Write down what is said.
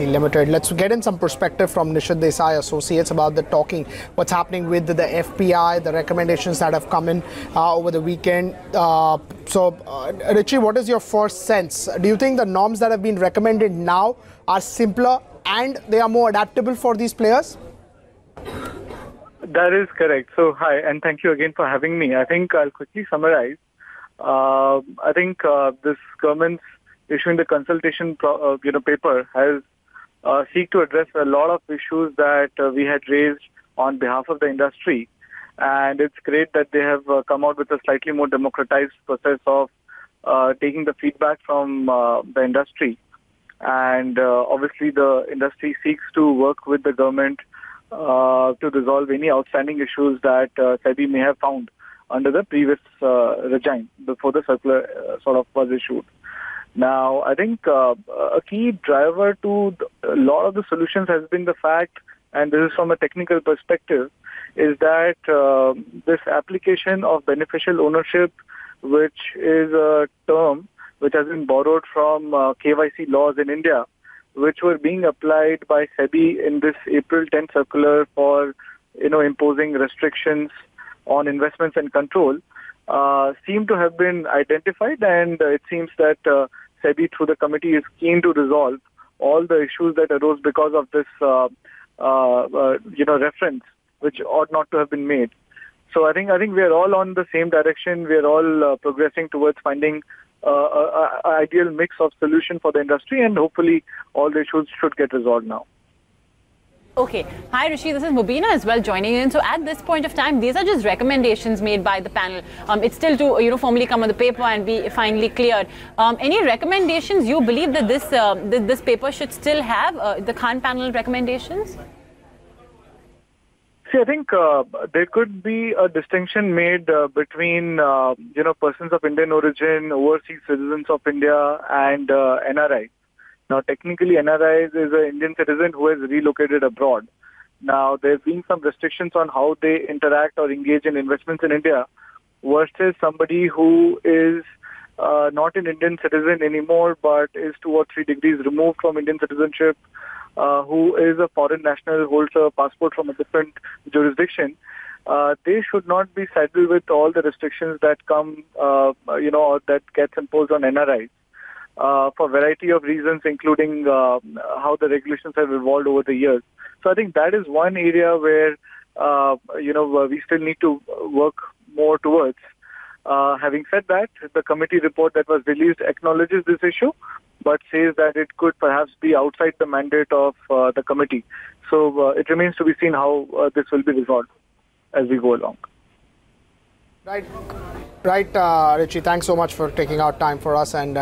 Limited. Let's get in some perspective from Nishith Desai Associates about the talking, what's happening with the FPI, the recommendations that have come in over the weekend. Richie, what is your first sense? Do you think the norms that have been recommended now are simpler and they are more adaptable for these players? That is correct. So, hi, and thank you again for having me. I think I'll quickly summarize. I think this government's issuing the consultation paper has seek to address a lot of issues that we had raised on behalf of the industry. And it's great that they have come out with a slightly more democratized process of taking the feedback from the industry. And obviously the industry seeks to work with the government to resolve any outstanding issues that SEBI may have found under the previous regime before the circular sort of was issued. Now, I think a key driver to a lot of the solutions has been the fact, and this is from a technical perspective, is that this application of beneficial ownership, which is a term which has been borrowed from KYC laws in India, which were being applied by SEBI in this April 10th circular for, imposing restrictions on investments and control, seem to have been identified, and it seems that SEBI through the committee is keen to resolve all the issues that arose because of this, reference, which ought not to have been made. So I think we are all on the same direction. We are all progressing towards finding an ideal mix of solution for the industry, and hopefully all the issues should get resolved now. Okay. Hi, Rishi. This is Mubina as well joining in. So at this point of time, these are just recommendations made by the panel. It's still to, formally come on the paper and be finally cleared. Any recommendations you believe that this paper should still have, the Khan panel recommendations? See, I think there could be a distinction made between, persons of Indian origin, overseas citizens of India, and NRI. Now, technically, NRI is an Indian citizen who has relocated abroad. Now, there's been some restrictions on how they interact or engage in investments in India versus somebody who is not an Indian citizen anymore, but is 2 or 3 degrees removed from Indian citizenship, who is a foreign national, holds a passport from a different jurisdiction. They should not be saddled with all the restrictions that come, or that gets imposed on NRIs. For a variety of reasons, including how the regulations have evolved over the years. So I think that is one area where, we still need to work more towards. Having said that, the committee report that was released acknowledges this issue, but says that it could perhaps be outside the mandate of the committee. So it remains to be seen how this will be resolved as we go along. Right, Richie, thanks so much for taking out time for us and